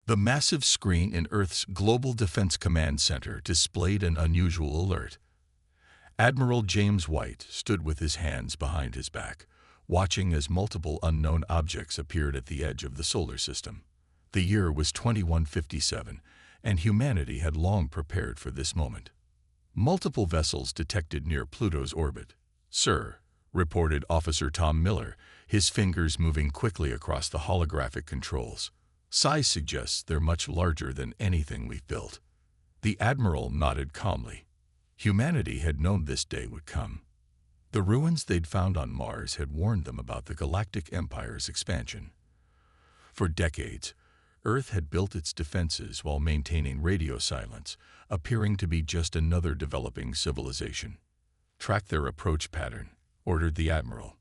The massive screen in Earth's Global Defense Command Center displayed an unusual alert. Admiral James White stood with his hands behind his back, watching as multiple unknown objects appeared at the edge of the solar system. The year was 2157, and humanity had long prepared for this moment. Multiple vessels detected near Pluto's orbit. "Sir," reported Officer Tom Miller, his fingers moving quickly across the holographic controls. "Size suggests they're much larger than anything we've built." The Admiral nodded calmly. Humanity had known this day would come. The ruins they'd found on Mars had warned them about the Galactic Empire's expansion. For decades, Earth had built its defenses while maintaining radio silence, appearing to be just another developing civilization. "Track their approach pattern," ordered the Admiral,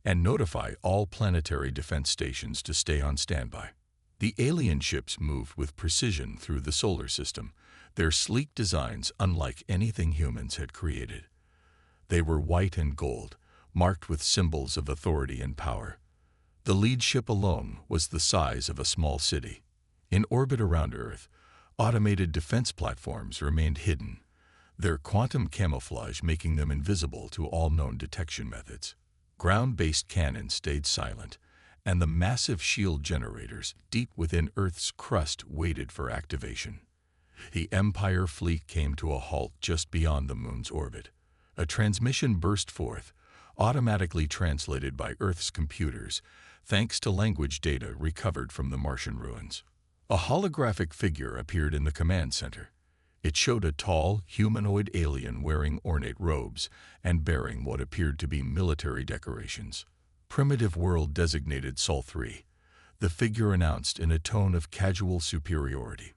"and notify all planetary defense stations to stay on standby." The alien ships moved with precision through the solar system, their sleek designs unlike anything humans had created. They were white and gold, marked with symbols of authority and power. The lead ship alone was the size of a small city. In orbit around Earth, automated defense platforms remained hidden, their quantum camouflage making them invisible to all known detection methods. Ground-based cannons stayed silent, and the massive shield generators deep within Earth's crust waited for activation. The Empire fleet came to a halt just beyond the Moon's orbit. A transmission burst forth, automatically translated by Earth's computers, thanks to language data recovered from the Martian ruins. A holographic figure appeared in the command center. It showed a tall, humanoid alien wearing ornate robes and bearing what appeared to be military decorations. "Primitive world designated Sol 3, the figure announced in a tone of casual superiority.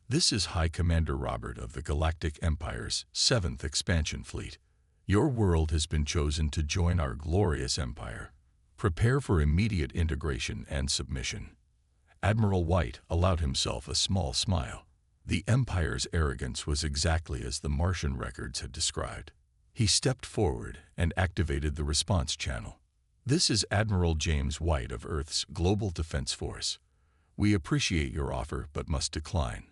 "This is High Commander Robert of the Galactic Empire's 7th Expansion Fleet. Your world has been chosen to join our glorious empire. Prepare for immediate integration and submission." Admiral White allowed himself a small smile. The Empire's arrogance was exactly as the Martian records had described. He stepped forward and activated the response channel. "This is Admiral James White of Earth's Global Defense Force. We appreciate your offer but must decline.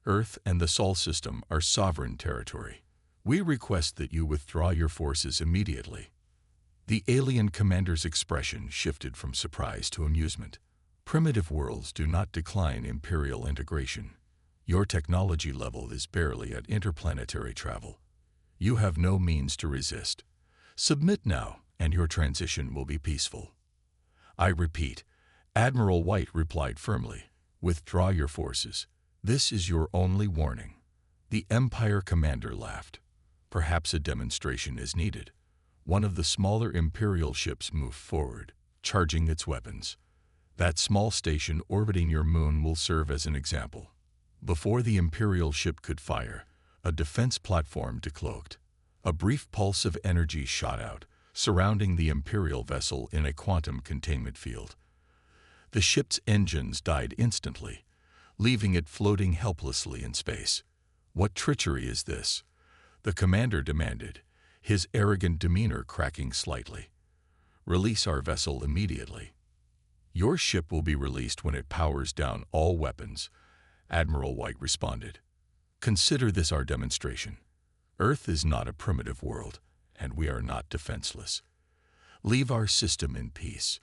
Earth and the Sol system are sovereign territory. We request that you withdraw your forces immediately." The alien commander's expression shifted from surprise to amusement. "Primitive worlds do not decline Imperial integration. Your technology level is barely at interplanetary travel. You have no means to resist. Submit now, and your transition will be peaceful." "I repeat," Admiral White replied firmly, "withdraw your forces. This is your only warning." The Empire commander laughed. "Perhaps a demonstration is needed." One of the smaller Imperial ships moved forward, charging its weapons. "That small station orbiting your moon will serve as an example." Before the Imperial ship could fire, a defense platform decloaked. A brief pulse of energy shot out, surrounding the Imperial vessel in a quantum containment field. The ship's engines died instantly, leaving it floating helplessly in space. "What treachery is this?" the commander demanded, his arrogant demeanor cracking slightly. "Release our vessel immediately." "Your ship will be released when it powers down all weapons," Admiral White responded. "Consider this our demonstration. Earth is not a primitive world, and we are not defenseless. Leave our system in peace."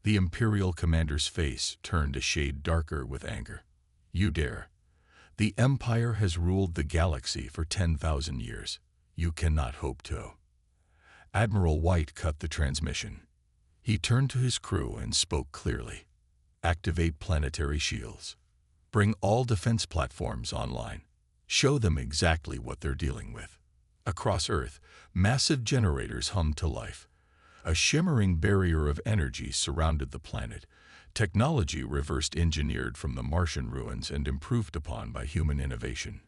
The Imperial commander's face turned a shade darker with anger. "You dare? The Empire has ruled the galaxy for 10,000 years. You cannot hope to." Admiral White cut the transmission. He turned to his crew and spoke clearly. "Activate planetary shields. Bring all defense platforms online. Show them exactly what they're dealing with." Across Earth, massive generators hummed to life. A shimmering barrier of energy surrounded the planet, technology reversed engineered from the Martian ruins and improved upon by human innovation.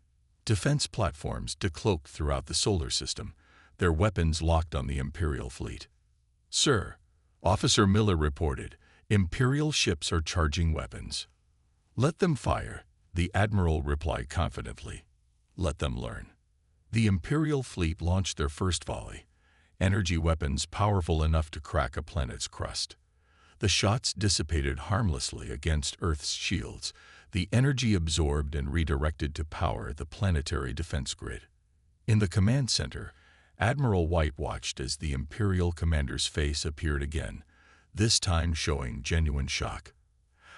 Defense platforms decloaked throughout the solar system, their weapons locked on the Imperial fleet. "Sir," Officer Miller reported, "Imperial ships are charging weapons." "Let them fire," the Admiral replied confidently. "Let them learn." The Imperial fleet launched their first volley, energy weapons powerful enough to crack a planet's crust. The shots dissipated harmlessly against Earth's shields, the energy absorbed and redirected to power the planetary defense grid. In the command center, Admiral White watched as the Imperial commander's face appeared again, this time showing genuine shock.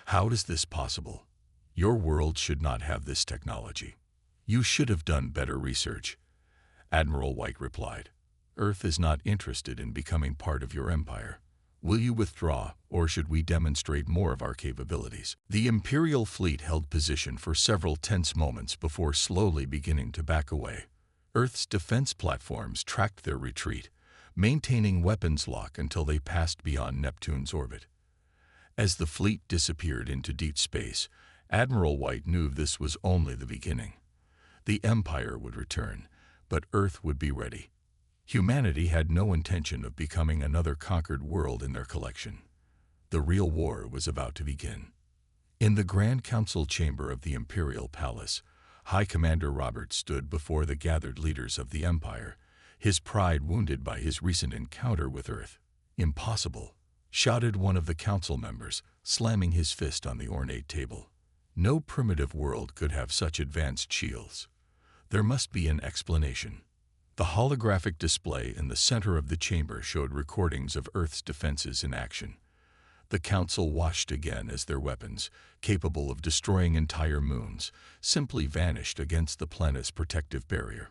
"How is this possible? Your world should not have this technology. You should have done better research," Admiral White replied. "Earth is not interested in becoming part of your empire. Will you withdraw, or should we demonstrate more of our capabilities?" The Imperial fleet held position for several tense moments before slowly beginning to back away. Earth's defense platforms tracked their retreat, maintaining weapons lock until they passed beyond Neptune's orbit. As the fleet disappeared into deep space, Admiral White knew this was only the beginning. The Empire would return, but Earth would be ready. Humanity had no intention of becoming another conquered world in their collection. The real war was about to begin. In the Grand Council chamber of the Imperial Palace, High Commander Robert stood before the gathered leaders of the Empire, his pride wounded by his recent encounter with Earth. "Impossible," shouted one of the council members, slamming his fist on the ornate table. "No primitive world could have such advanced shields. There must be an explanation." The holographic display in the center of the chamber showed recordings of Earth's defenses in action. The Council watched again as their weapons, capable of destroying entire moons, simply vanished against the planet's protective barrier.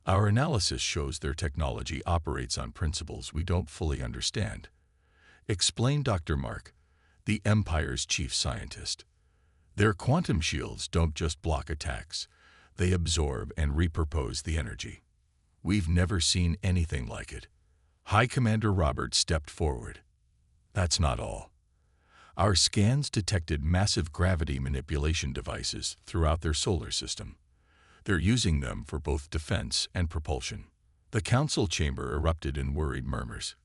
"Our analysis shows their technology operates on principles we don't fully understand," explained Dr. Mark, the Empire's chief scientist. "Their quantum shields don't just block attacks, they absorb and repurpose the energy. We've never seen anything like it." High Commander Robert stepped forward. "That's not all. Our scans detected massive gravity manipulation devices throughout their solar system. They're using them for both defense and propulsion." The council chamber erupted in worried murmurs.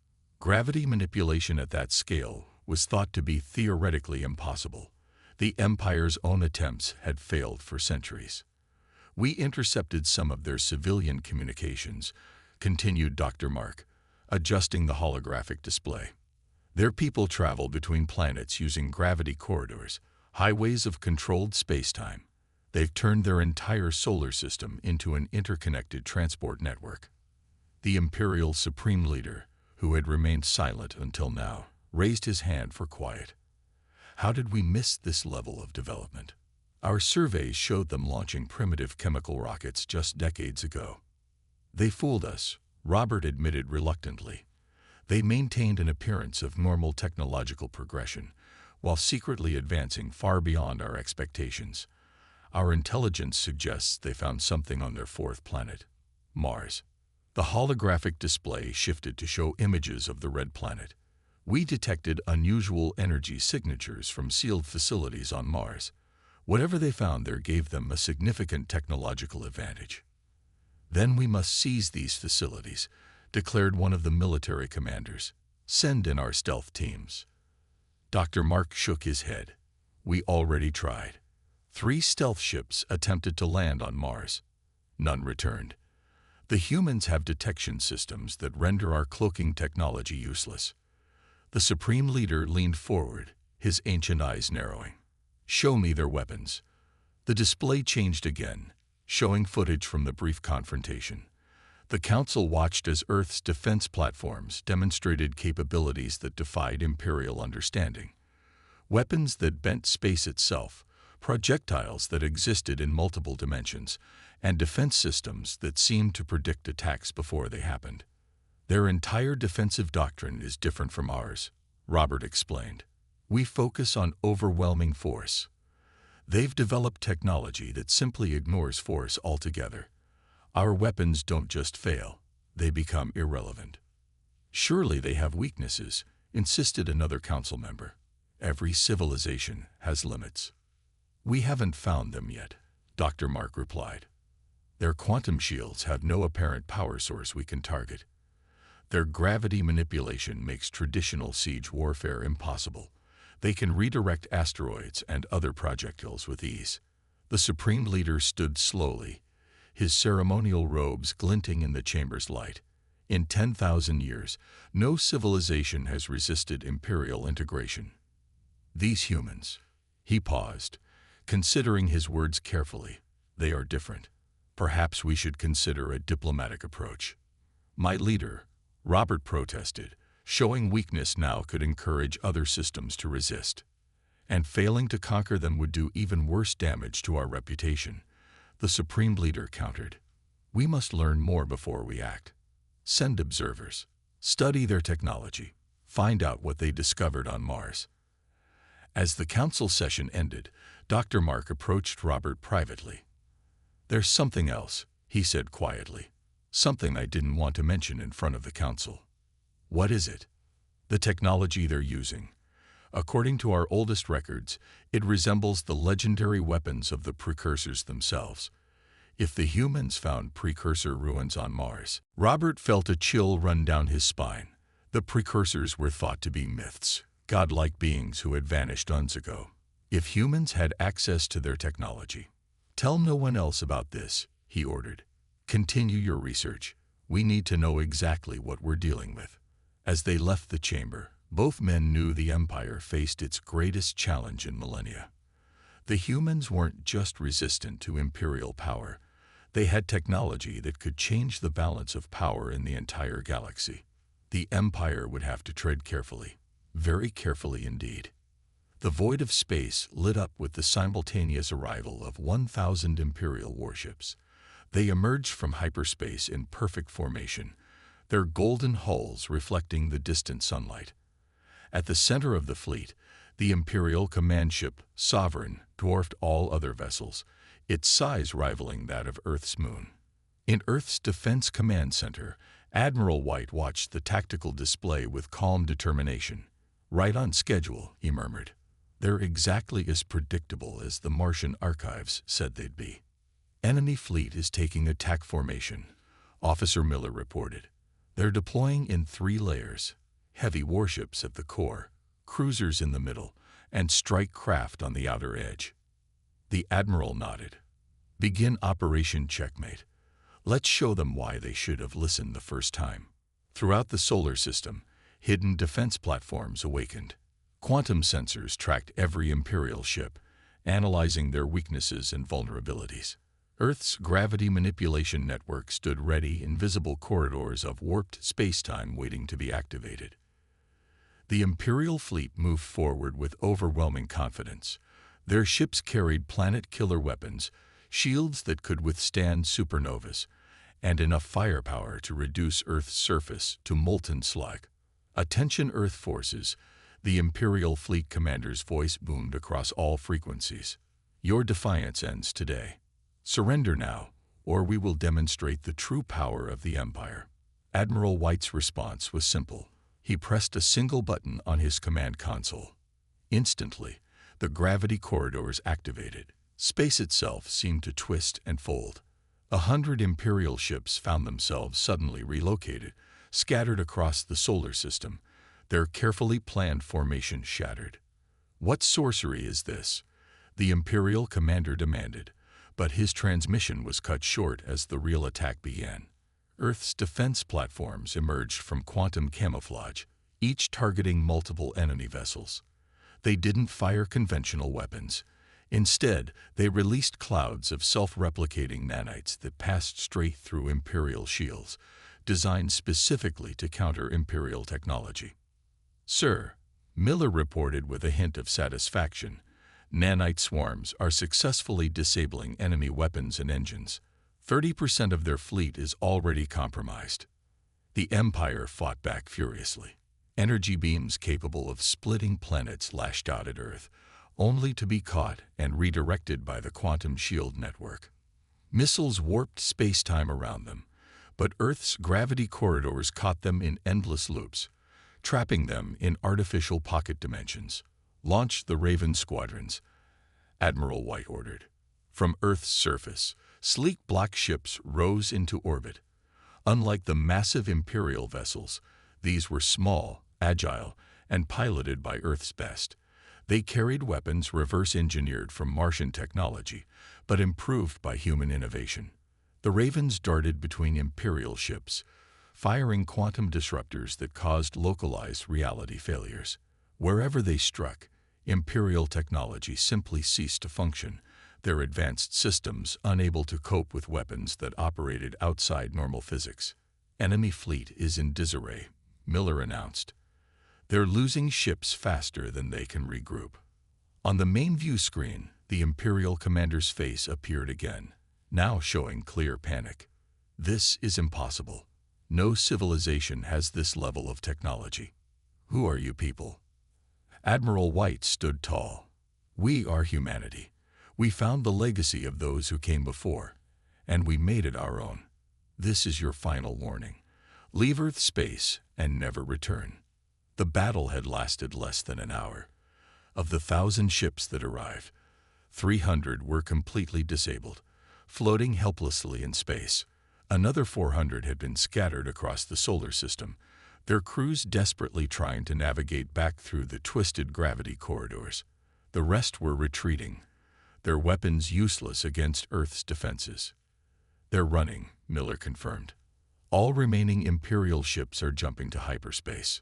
Gravity manipulation at that scale was thought to be theoretically impossible. The Empire's own attempts had failed for centuries. "We intercepted some of their civilian communications," continued Dr. Mark, adjusting the holographic display. "Their people travel between planets using gravity corridors, highways of controlled space-time. They've turned their entire solar system into an interconnected transport network." The Imperial Supreme Leader, who had remained silent until now, raised his hand for quiet. "How did we miss this level of development? Our surveys showed them launching primitive chemical rockets just decades ago." "They fooled us," Robert admitted reluctantly. "They maintained an appearance of normal technological progression, while secretly advancing far beyond our expectations. Our intelligence suggests they found something on their fourth planet, Mars." The holographic display shifted to show images of the red planet. "We detected unusual energy signatures from sealed facilities on Mars. Whatever they found there gave them a significant technological advantage." "Then we must seize these facilities," declared one of the military commanders. "Send in our stealth teams." Dr. Mark shook his head. "We already tried. 3 stealth ships attempted to land on Mars. None returned. The humans have detection systems that render our cloaking technology useless." The Supreme Leader leaned forward, his ancient eyes narrowing. "Show me their weapons." The display changed again, showing footage from the brief confrontation. The Council watched as Earth's defense platforms demonstrated capabilities that defied Imperial understanding. Weapons that bent space itself, projectiles that existed in multiple dimensions, and defense systems that seemed to predict attacks before they happened. "Their entire defensive doctrine is different from ours," Robert explained. "We focus on overwhelming force. They've developed technology that simply ignores force altogether. Our weapons don't just fail, they become irrelevant." "Surely they have weaknesses," insisted another council member. "Every civilization has limits." "We haven't found them yet," Dr. Mark replied. "Their quantum shields have no apparent power source we can target. Their gravity manipulation makes traditional siege warfare impossible. They can redirect asteroids and other projectiles with ease." The Supreme Leader stood slowly, his ceremonial robes glinting in the chamber's light. "In 10,000 years, no civilization has resisted Imperial integration. These humans," he paused, considering his words carefully. They are different. Perhaps we should consider a diplomatic approach. My leader, Robert, protested. Showing weakness now could encourage other systems to resist. And failing to conquer them would do even worse damage to our reputation. The Supreme Leader countered. We must learn more before we act. Send observers. Study their technology. Find out what they discovered on Mars. As the council session ended, Dr. Mark approached Robert privately. There's something else, he said quietly. Something I didn't want to mention in front of the council. What is it? The technology they're using. According to our oldest records, it resembles the legendary weapons of the precursors themselves. If the humans found precursor ruins on Mars, Robert felt a chill run down his spine. The precursors were thought to be myths, godlike beings who had vanished eons ago. If humans had access to their technology, tell no one else about this, he ordered. Continue your research. We need to know exactly what we're dealing with. As they left the chamber, both men knew the Empire faced its greatest challenge in millennia. The humans weren't just resistant to imperial power. They had technology that could change the balance of power in the entire galaxy. The Empire would have to tread carefully, very carefully indeed. The void of space lit up with the simultaneous arrival of 1,000 Imperial warships. They emerged from hyperspace in perfect formation, their golden hulls reflecting the distant sunlight. At the center of the fleet, the Imperial command ship, Sovereign, dwarfed all other vessels, its size rivaling that of Earth's moon. In Earth's Defense Command Center, Admiral White watched the tactical display with calm determination. Right on schedule, he murmured. They're exactly as predictable as the Martian archives said they'd be. Enemy fleet is taking attack formation, Officer Miller reported. They're deploying in 3 layers, heavy warships at the core, cruisers in the middle, and strike craft on the outer edge. The Admiral nodded. Begin Operation Checkmate. Let's show them why they should have listened the first time. Throughout the solar system, hidden defense platforms awakened. Quantum sensors tracked every Imperial ship, analyzing their weaknesses and vulnerabilities. Earth's gravity manipulation network stood ready in visible corridors of warped spacetime waiting to be activated. The Imperial fleet moved forward with overwhelming confidence. Their ships carried planet-killer weapons, shields that could withstand supernovas, and enough firepower to reduce Earth's surface to molten slag. Attention Earth forces, the Imperial fleet commander's voice boomed across all frequencies. Your defiance ends today. Surrender now, or we will demonstrate the true power of the Empire. Admiral White's response was simple. He pressed a single button on his command console. Instantly, the gravity corridors activated. Space itself seemed to twist and fold. 100 Imperial ships found themselves suddenly relocated, scattered across the solar system, their carefully planned formation shattered. What sorcery is this? The Imperial commander demanded, but his transmission was cut short as the real attack began. Earth's defense platforms emerged from quantum camouflage, each targeting multiple enemy vessels. They didn't fire conventional weapons. Instead, they released clouds of self-replicating nanites that passed straight through Imperial shields, designed specifically to counter Imperial technology. Sir, Miller reported with a hint of satisfaction, nanite swarms are successfully disabling enemy weapons and engines. 30% of their fleet is already compromised. The Empire fought back furiously. Energy beams capable of splitting planets lashed out at Earth, only to be caught and redirected by the quantum shield network. Missiles warped space-time around them, but Earth's gravity corridors caught them in endless loops, trapping them in artificial pocket dimensions. Launch the Raven squadrons, Admiral White ordered. From Earth's surface, sleek black ships rose into orbit. Unlike the massive Imperial vessels, these were small, agile, and piloted by Earth's best. They carried weapons reverse-engineered from Martian technology, but improved by human innovation. The Ravens darted between Imperial ships, firing quantum disruptors that caused localized reality failures. Wherever they struck, Imperial technology simply ceased to function, their advanced systems unable to cope with weapons that operated outside normal physics. Enemy fleet is in disarray, Miller announced. They're losing ships faster than they can regroup. On the main view screen, the Imperial commander's face appeared again, now showing clear panic. This is impossible. No civilization has this level of technology. Who are you people? Admiral White stood tall. We are humanity. We found the legacy of those who came before, and we made it our own. This is your final warning. Leave Earth space and never return. The battle had lasted less than an hour. Of the 1,000 ships that arrived, 300 were completely disabled, floating helplessly in space. Another 400 had been scattered across the solar system, their crews desperately trying to navigate back through the twisted gravity corridors. The rest were retreating, their weapons useless against Earth's defenses. They're running, Miller confirmed. All remaining Imperial ships are jumping to hyperspace.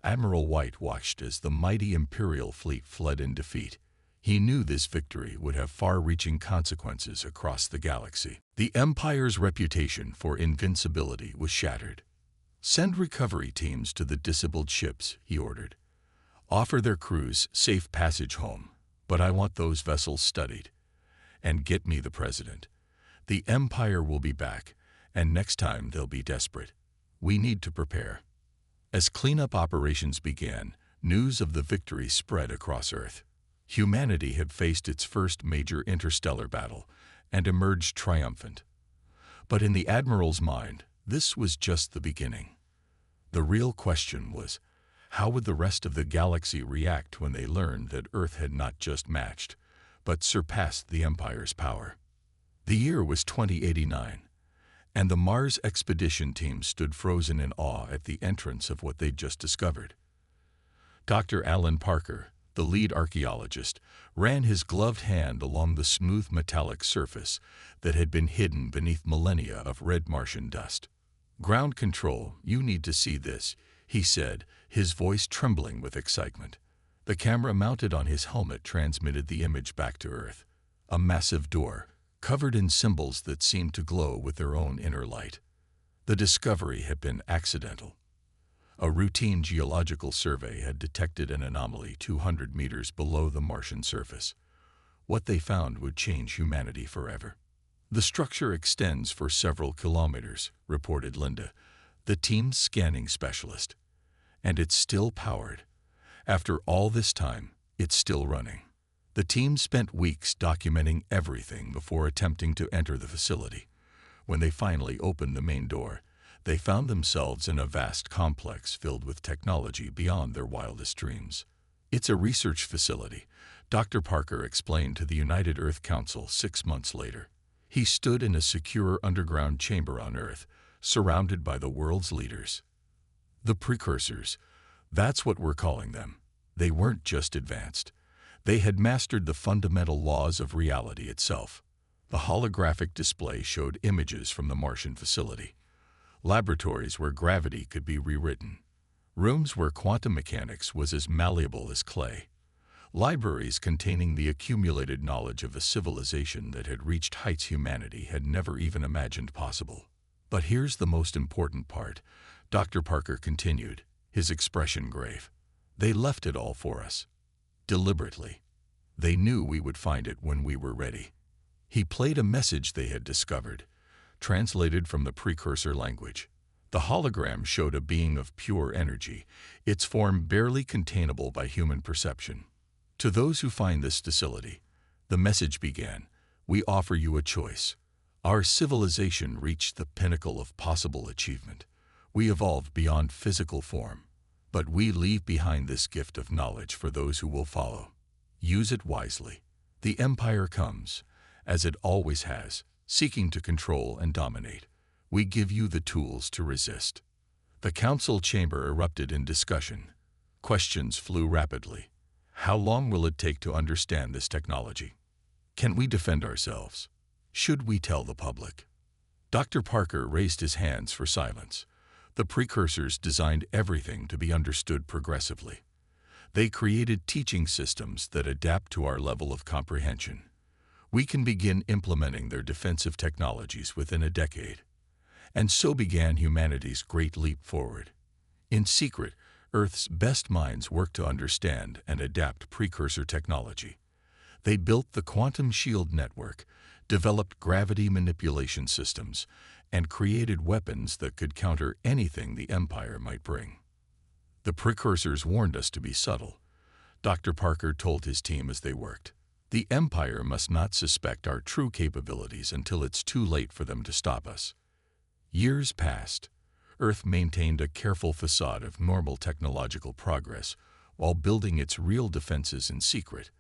Admiral White watched as the mighty Imperial fleet fled in defeat. He knew this victory would have far-reaching consequences across the galaxy. The Empire's reputation for invincibility was shattered. Send recovery teams to the disabled ships, he ordered. Offer their crews safe passage home, but I want those vessels studied. And get me the President. The Empire will be back, and next time they'll be desperate. We need to prepare. As cleanup operations began, news of the victory spread across Earth. Humanity had faced its first major interstellar battle and emerged triumphant. But in the Admiral's mind, this was just the beginning. The real question was, how would the rest of the galaxy react when they learned that Earth had not just matched, but surpassed the Empire's power? The year was 2089. And the Mars expedition team stood frozen in awe at the entrance of what they'd just discovered. Dr. Alan Parker, the lead archaeologist, ran his gloved hand along the smooth metallic surface that had been hidden beneath millennia of red Martian dust. "Ground control, you need to see this," he said, his voice trembling with excitement. The camera mounted on his helmet transmitted the image back to Earth. A massive door, covered in symbols that seemed to glow with their own inner light. The discovery had been accidental. A routine geological survey had detected an anomaly 200 meters below the Martian surface. What they found would change humanity forever. The structure extends for several kilometers, reported Linda, the team's scanning specialist. And it's still powered. After all this time, it's still running. The team spent weeks documenting everything before attempting to enter the facility. When they finally opened the main door, they found themselves in a vast complex filled with technology beyond their wildest dreams. "It's a research facility," Dr. Parker explained to the United Earth Council 6 months later. He stood in a secure underground chamber on Earth, surrounded by the world's leaders. The precursors, that's what we're calling them. They weren't just advanced. They had mastered the fundamental laws of reality itself. The holographic display showed images from the Martian facility. Laboratories where gravity could be rewritten. Rooms where quantum mechanics was as malleable as clay. Libraries containing the accumulated knowledge of a civilization that had reached heights humanity had never even imagined possible. But here's the most important part, Dr. Parker continued, his expression grave. They left it all for us. Deliberately. They knew we would find it when we were ready. He played a message they had discovered, translated from the precursor language. The hologram showed a being of pure energy, its form barely containable by human perception. To those who find this facility, the message began, "We offer you a choice. Our civilization reached the pinnacle of possible achievement. We evolved beyond physical form. But we leave behind this gift of knowledge for those who will follow. Use it wisely. The Empire comes, as it always has, seeking to control and dominate. We give you the tools to resist." The council chamber erupted in discussion. Questions flew rapidly. How long will it take to understand this technology? Can we defend ourselves? Should we tell the public? Dr. Parker raised his hands for silence. The precursors designed everything to be understood progressively. They created teaching systems that adapt to our level of comprehension. We can begin implementing their defensive technologies within a decade. And so began humanity's great leap forward. In secret, Earth's best minds worked to understand and adapt precursor technology. They built the quantum shield network, developed gravity manipulation systems, and created weapons that could counter anything the Empire might bring. The precursors warned us to be subtle. Dr. Parker told his team as they worked. The Empire must not suspect our true capabilities until it's too late for them to stop us. Years passed. Earth maintained a careful facade of normal technological progress while building its real defenses in secret.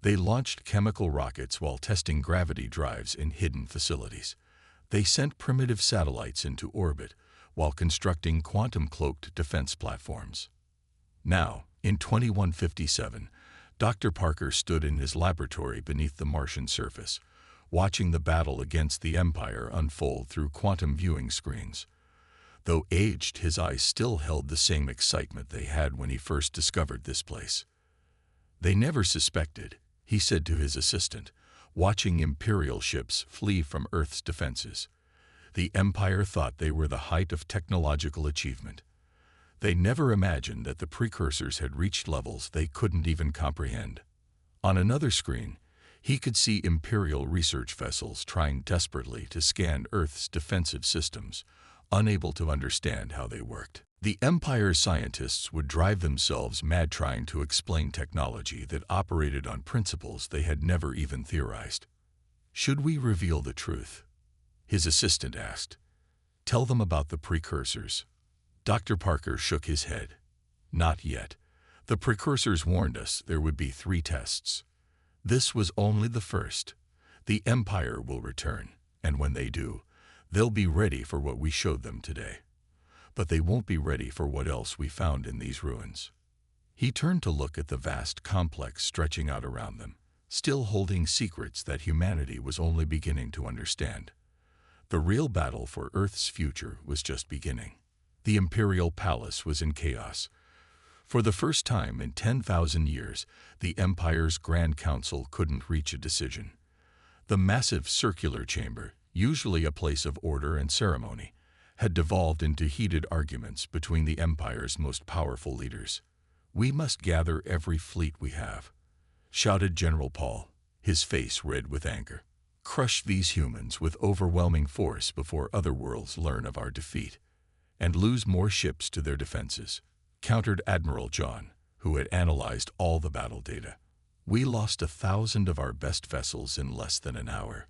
They launched chemical rockets while testing gravity drives in hidden facilities. They sent primitive satellites into orbit while constructing quantum-cloaked defense platforms. Now, in 2157, Dr. Parker stood in his laboratory beneath the Martian surface, watching the battle against the Empire unfold through quantum viewing screens. Though aged, his eyes still held the same excitement they had when he first discovered this place. "They never suspected," he said to his assistant, watching Imperial ships flee from Earth's defenses. "The Empire thought they were the height of technological achievement. They never imagined that the precursors had reached levels they couldn't even comprehend." On another screen, he could see Imperial research vessels trying desperately to scan Earth's defensive systems, unable to understand how they worked. The Empire's scientists would drive themselves mad trying to explain technology that operated on principles they had never even theorized. "Should we reveal the truth?" his assistant asked. "Tell them about the precursors." Dr. Parker shook his head. "Not yet. The precursors warned us there would be 3 tests. This was only the first. The Empire will return, and when they do, they'll be ready for what we showed them today. But they won't be ready for what else we found in these ruins." He turned to look at the vast complex stretching out around them, still holding secrets that humanity was only beginning to understand. The real battle for Earth's future was just beginning. The Imperial Palace was in chaos. For the first time in 10,000 years, the Empire's Grand Council couldn't reach a decision. The massive circular chamber, usually a place of order and ceremony, had devolved into heated arguments between the Empire's most powerful leaders. "We must gather every fleet we have," shouted General Paul, his face red with anger. "Crush these humans with overwhelming force before other worlds learn of our defeat, and lose more ships to their defenses," countered Admiral John, who had analyzed all the battle data. "We lost 1,000 of our best vessels in less than an hour.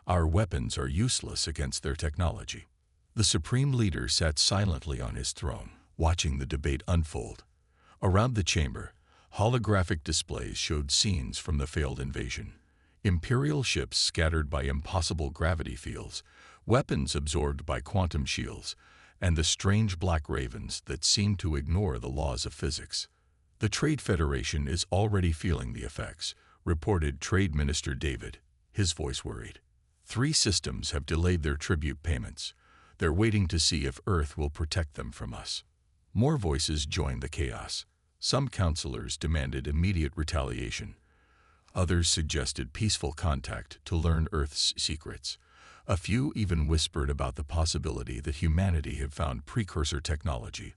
Our weapons are useless against their technology." The Supreme Leader sat silently on his throne, watching the debate unfold. Around the chamber, holographic displays showed scenes from the failed invasion. Imperial ships scattered by impossible gravity fields, weapons absorbed by quantum shields, and the strange black ravens that seemed to ignore the laws of physics. "The Trade Federation is already feeling the effects," reported Trade Minister David, his voice worried. 3 systems have delayed their tribute payments. They're waiting to see if Earth will protect them from us. More voices joined the chaos. Some counselors demanded immediate retaliation. Others suggested peaceful contact to learn Earth's secrets. A few even whispered about the possibility that humanity had found precursor technology,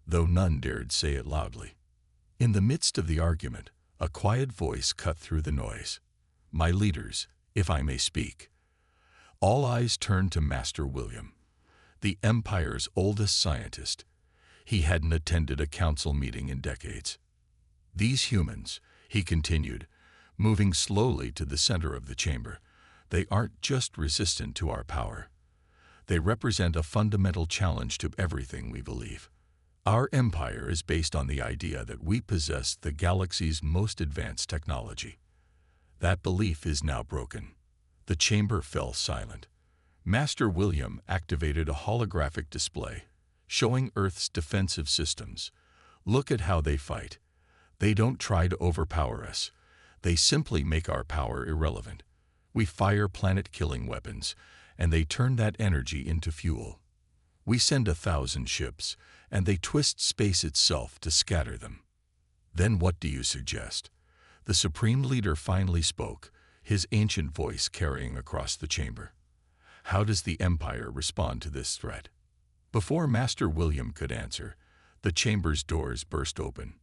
though none dared say it loudly. In the midst of the argument, a quiet voice cut through the noise. "My leaders, if I may speak." All eyes turned to Master William, the Empire's oldest scientist. He hadn't attended a council meeting in decades. "These humans," he continued, moving slowly to the center of the chamber, "they aren't just resistant to our power. They represent a fundamental challenge to everything we believe. Our empire is based on the idea that we possess the galaxy's most advanced technology. That belief is now broken." The chamber fell silent. Master William activated a holographic display, showing Earth's defensive systems. "Look at how they fight. They don't try to overpower us. They simply make our power irrelevant. We fire planet-killing weapons, and they turn that energy into fuel. We send 1,000 ships, and they twist space itself to scatter them." Then what do you suggest? The Supreme Leader finally spoke, his ancient voice carrying across the chamber. How does the Empire respond to this threat? Before Master William could answer, the chamber's doors burst open.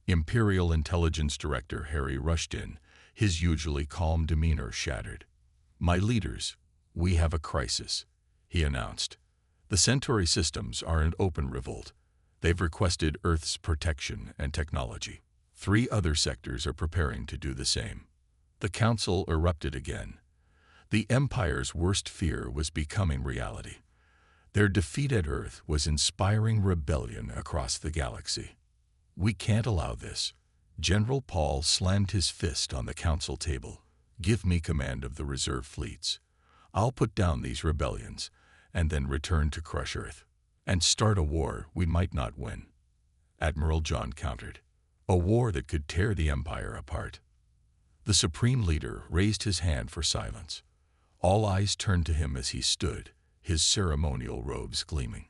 Imperial Intelligence Director Harry rushed in, his usually calm demeanor shattered. "My leaders, we have a crisis," he announced. "The Centauri systems are in open revolt. They've requested Earth's protection and technology. 3 other sectors are preparing to do the same." The council erupted again. The Empire's worst fear was becoming reality. Their defeat at Earth was inspiring rebellion across the galaxy. "We can't allow this." General Paul slammed his fist on the council table. "Give me command of the reserve fleets. I'll put down these rebellions, and then return to crush Earth. And start a war we might not win." Admiral John countered. "A war that could tear the Empire apart." The Supreme Leader raised his hand for silence. All eyes turned to him as he stood, his ceremonial robes gleaming.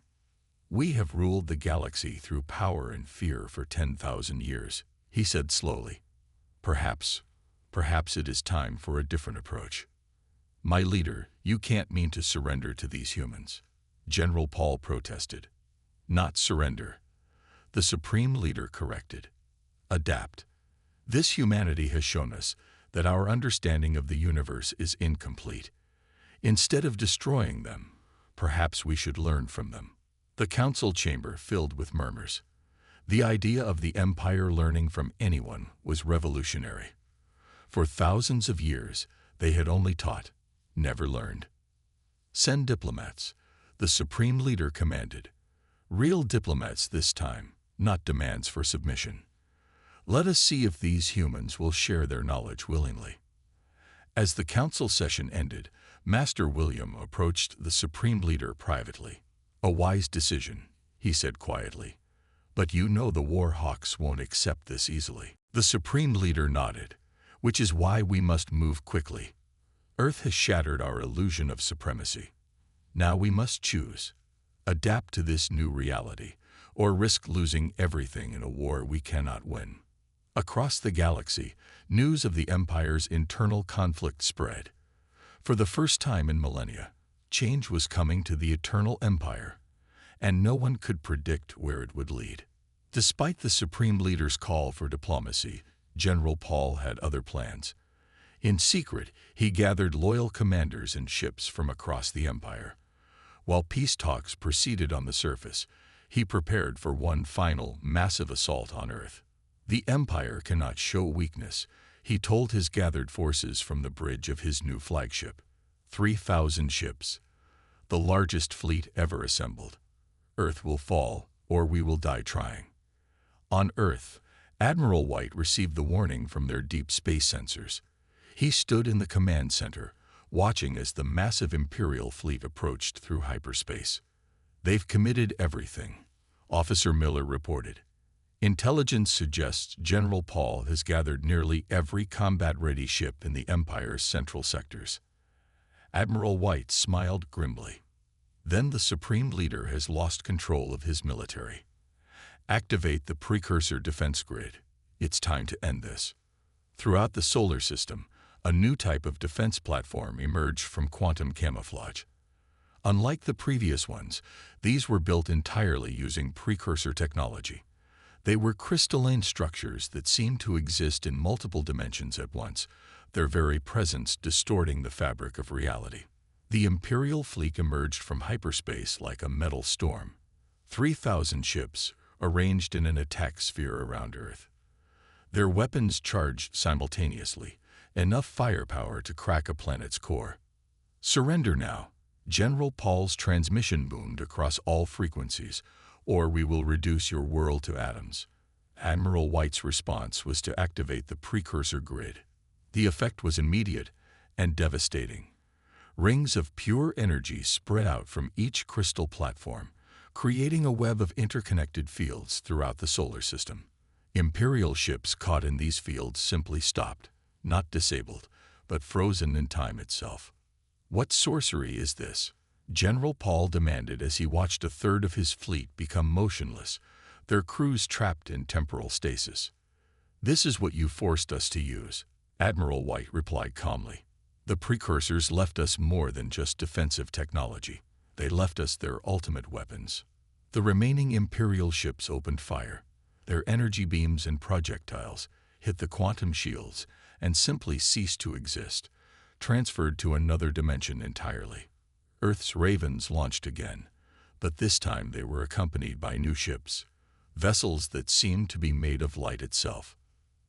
"We have ruled the galaxy through power and fear for 10,000 years, he said slowly. Perhaps it is time for a different approach." "My leader, you can't mean to surrender to these humans," General Paul protested. "Not surrender," the Supreme Leader corrected. "Adapt. This humanity has shown us that our understanding of the universe is incomplete. Instead of destroying them, perhaps we should learn from them." The council chamber filled with murmurs. The idea of the Empire learning from anyone was revolutionary. For thousands of years, they had only taught, never learned. "Send diplomats," the Supreme Leader commanded. "Real diplomats this time, not demands for submission. Let us see if these humans will share their knowledge willingly." As the council session ended, Master William approached the Supreme Leader privately. "A wise decision," he said quietly. "But you know the War Hawks won't accept this easily." The Supreme Leader nodded, "Which is why we must move quickly. Earth has shattered our illusion of supremacy. Now we must choose. Adapt to this new reality, or risk losing everything in a war we cannot win." Across the galaxy, news of the Empire's internal conflict spread. For the first time in millennia, change was coming to the Eternal Empire, and no one could predict where it would lead. Despite the Supreme Leader's call for diplomacy, General Paul had other plans. In secret, he gathered loyal commanders and ships from across the Empire. While peace talks proceeded on the surface, he prepared for one final, massive assault on Earth. "The Empire cannot show weakness," he told his gathered forces from the bridge of his new flagship. 3,000 ships, the largest fleet ever assembled. Earth will fall, or we will die trying. On Earth, Admiral White received the warning from their deep space sensors. He stood in the command center, watching as the massive Imperial fleet approached through hyperspace. "They've committed everything," Officer Miller reported. "Intelligence suggests General Paul has gathered nearly every combat-ready ship in the Empire's central sectors." Admiral White smiled grimly. "Then the Supreme Leader has lost control of his military. Activate the precursor defense grid. It's time to end this." Throughout the solar system, a new type of defense platform emerged from quantum camouflage. Unlike the previous ones, these were built entirely using precursor technology. They were crystalline structures that seemed to exist in multiple dimensions at once, their very presence distorting the fabric of reality. The Imperial fleet emerged from hyperspace like a metal storm. 3,000 ships, arranged in an attack sphere around Earth. Their weapons charged simultaneously, enough firepower to crack a planet's core. "Surrender now," General Paul's transmission boomed across all frequencies, "or we will reduce your world to atoms." Admiral White's response was to activate the precursor grid. The effect was immediate and devastating. Rings of pure energy spread out from each crystal platform, creating a web of interconnected fields throughout the solar system. Imperial ships caught in these fields simply stopped, not disabled, but frozen in time itself. "What sorcery is this?" General Paul demanded as he watched a third of his fleet become motionless, their crews trapped in temporal stasis. "This is what you forced us to use," Admiral White replied calmly. "The precursors left us more than just defensive technology. They left us their ultimate weapons." The remaining Imperial ships opened fire. Their energy beams and projectiles hit the quantum shields and simply ceased to exist, transferred to another dimension entirely. Earth's Ravens launched again, but this time they were accompanied by new ships, vessels that seemed to be made of light itself.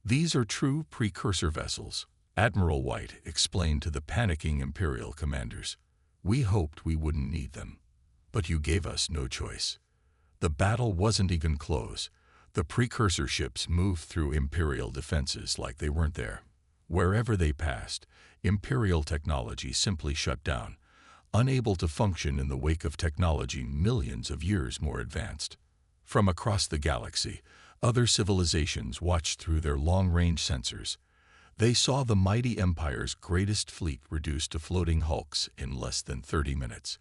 "These are true precursor vessels," Admiral White explained to the panicking Imperial commanders. "We hoped we wouldn't need them, but you gave us no choice." The battle wasn't even close. The precursor ships moved through Imperial defenses like they weren't there. Wherever they passed, Imperial technology simply shut down, unable to function in the wake of technology millions of years more advanced. From across the galaxy, other civilizations watched through their long-range sensors. They saw the mighty Empire's greatest fleet reduced to floating hulks in less than 30 minutes.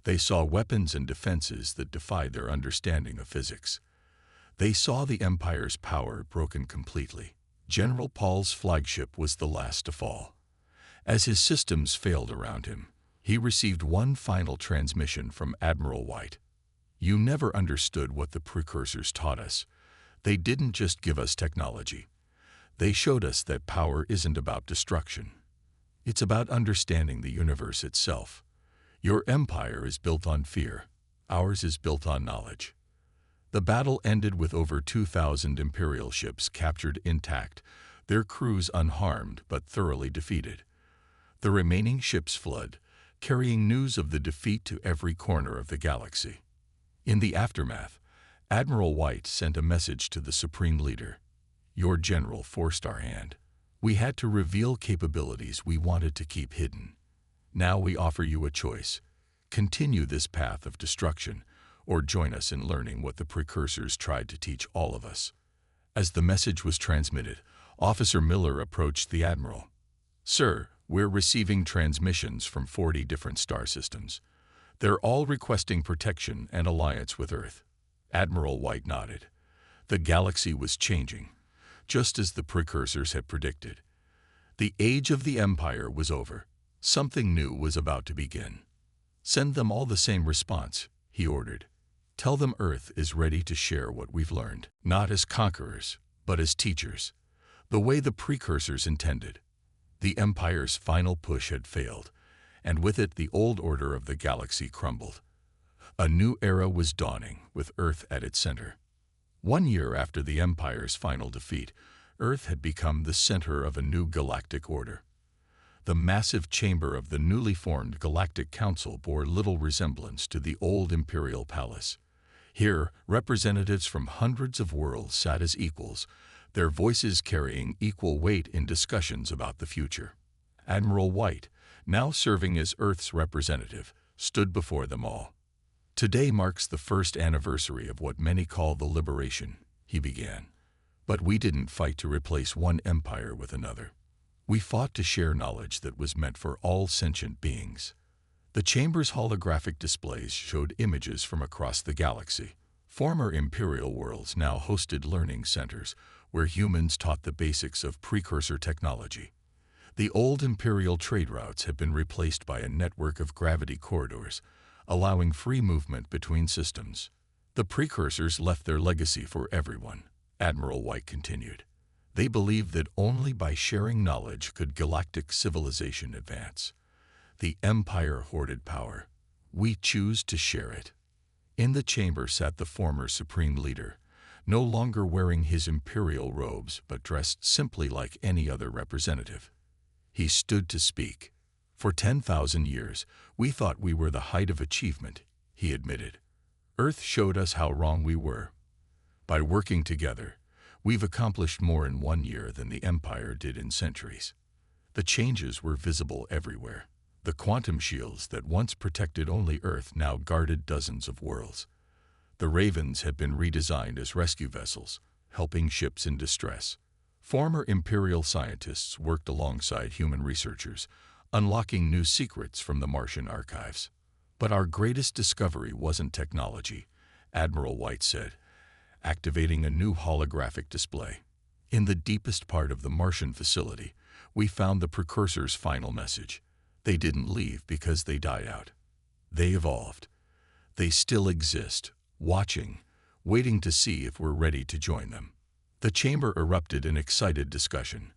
They saw weapons and defenses that defied their understanding of physics. They saw the Empire's power broken completely. General Paul's flagship was the last to fall. As his systems failed around him, he received one final transmission from Admiral White. "You never understood what the precursors taught us. They didn't just give us technology. They showed us that power isn't about destruction. It's about understanding the universe itself. Your empire is built on fear. Ours is built on knowledge." The battle ended with over 2,000 Imperial ships captured intact, their crews unharmed but thoroughly defeated. The remaining ships fled, carrying news of the defeat to every corner of the galaxy. In the aftermath, Admiral White sent a message to the Supreme Leader. "Your general forced our hand. We had to reveal capabilities we wanted to keep hidden. Now we offer you a choice. Continue this path of destruction, or join us in learning what the precursors tried to teach all of us." As the message was transmitted, Officer Miller approached the Admiral. "Sir, we're receiving transmissions from 40 different star systems. They're all requesting protection and alliance with Earth." Admiral White nodded. The galaxy was changing, just as the precursors had predicted. The age of the Empire was over. Something new was about to begin. "Send them all the same response," he ordered. "Tell them Earth is ready to share what we've learned, not as conquerors, but as teachers, the way the precursors intended." The Empire's final push had failed, and with it the old order of the galaxy crumbled. A new era was dawning, with Earth at its center. 1 year after the Empire's final defeat, Earth had become the center of a new galactic order. The massive chamber of the newly formed Galactic Council bore little resemblance to the old Imperial Palace. Here, representatives from hundreds of worlds sat as equals, their voices carrying equal weight in discussions about the future. Admiral White, now serving as Earth's representative, stood before them all. "Today marks the first anniversary of what many call the Liberation," he began. "But we didn't fight to replace one empire with another. We fought to share knowledge that was meant for all sentient beings." The chamber's holographic displays showed images from across the galaxy. Former Imperial worlds now hosted learning centers where humans taught the basics of precursor technology. The old Imperial trade routes had been replaced by a network of gravity corridors, allowing free movement between systems. "The precursors left their legacy for everyone," Admiral White continued. "They believed that only by sharing knowledge could galactic civilization advance. The Empire hoarded power. We choose to share it." In the chamber sat the former Supreme Leader, no longer wearing his imperial robes but dressed simply like any other representative. He stood to speak. "For 10,000 years, we thought we were the height of achievement," he admitted. "Earth showed us how wrong we were. By working together, we've accomplished more in 1 year than the Empire did in centuries." The changes were visible everywhere. The quantum shields that once protected only Earth now guarded dozens of worlds. The Ravens had been redesigned as rescue vessels, helping ships in distress. Former Imperial scientists worked alongside human researchers, unlocking new secrets from the Martian archives. "But our greatest discovery wasn't technology," Admiral White said, activating a new holographic display. In the deepest part of the Martian facility, we found the precursors' final message. They didn't leave because they died out. They evolved. They still exist, watching, waiting to see if we're ready to join them. The chamber erupted in excited discussion.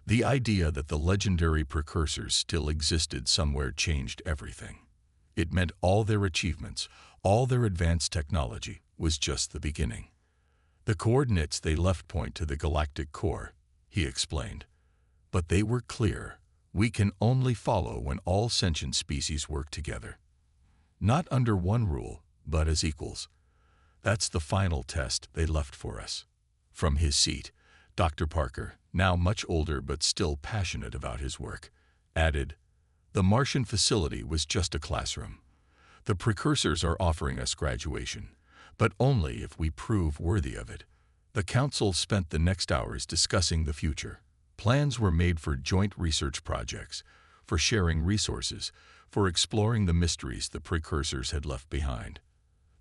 The idea that the legendary precursors still existed somewhere changed everything. It meant all their achievements, all their advanced technology, was just the beginning. The coordinates they left point to the galactic core, he explained. But they were clear. We can only follow when all sentient species work together. Not under one rule, but as equals. That's the final test they left for us. From his seat, Dr. Parker, now much older but still passionate about his work, added, "The Martian facility was just a classroom. The precursors are offering us graduation, but only if we prove worthy of it." The council spent the next hours discussing the future. Plans were made for joint research projects, for sharing resources, for exploring the mysteries the precursors had left behind.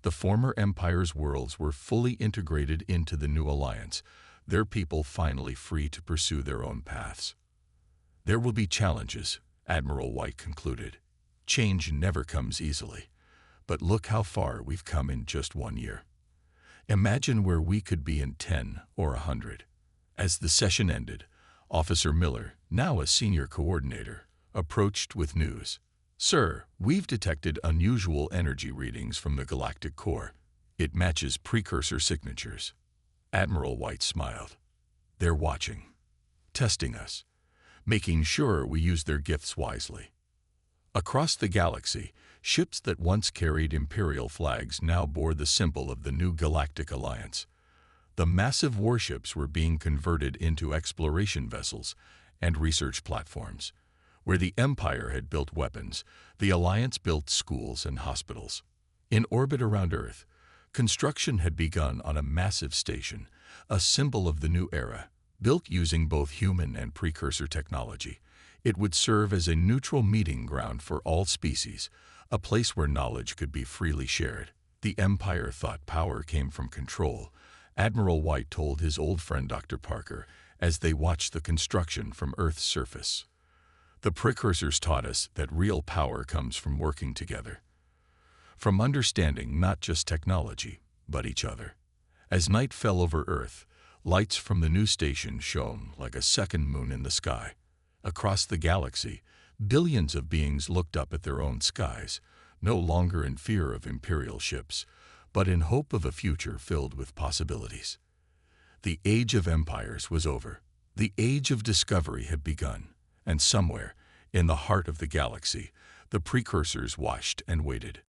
The former empire's worlds were fully integrated into the new alliance, their people finally free to pursue their own paths. There will be challenges, Admiral White concluded. Change never comes easily, but look how far we've come in just 1 year. Imagine where we could be in 10 or 100. As the session ended, Officer Miller, now a senior coordinator, approached with news. "Sir, we've detected unusual energy readings from the galactic core. It matches precursor signatures." Admiral White smiled. "They're watching, testing us, making sure we use their gifts wisely." Across the galaxy, ships that once carried Imperial flags now bore the symbol of the new Galactic Alliance. The massive warships were being converted into exploration vessels and research platforms. Where the Empire had built weapons, the Alliance built schools and hospitals. In orbit around Earth, construction had begun on a massive station, a symbol of the new era. Built using both human and precursor technology, it would serve as a neutral meeting ground for all species, a place where knowledge could be freely shared. The Empire thought power came from control, Admiral White told his old friend Dr. Parker as they watched the construction from Earth's surface. The precursors taught us that real power comes from working together, from understanding not just technology, but each other. As night fell over Earth, lights from the new station shone like a second moon in the sky. Across the galaxy, billions of beings looked up at their own skies, no longer in fear of Imperial ships, but in hope of a future filled with possibilities. The age of empires was over. The age of discovery had begun, and somewhere, in the heart of the galaxy, the precursors watched and waited.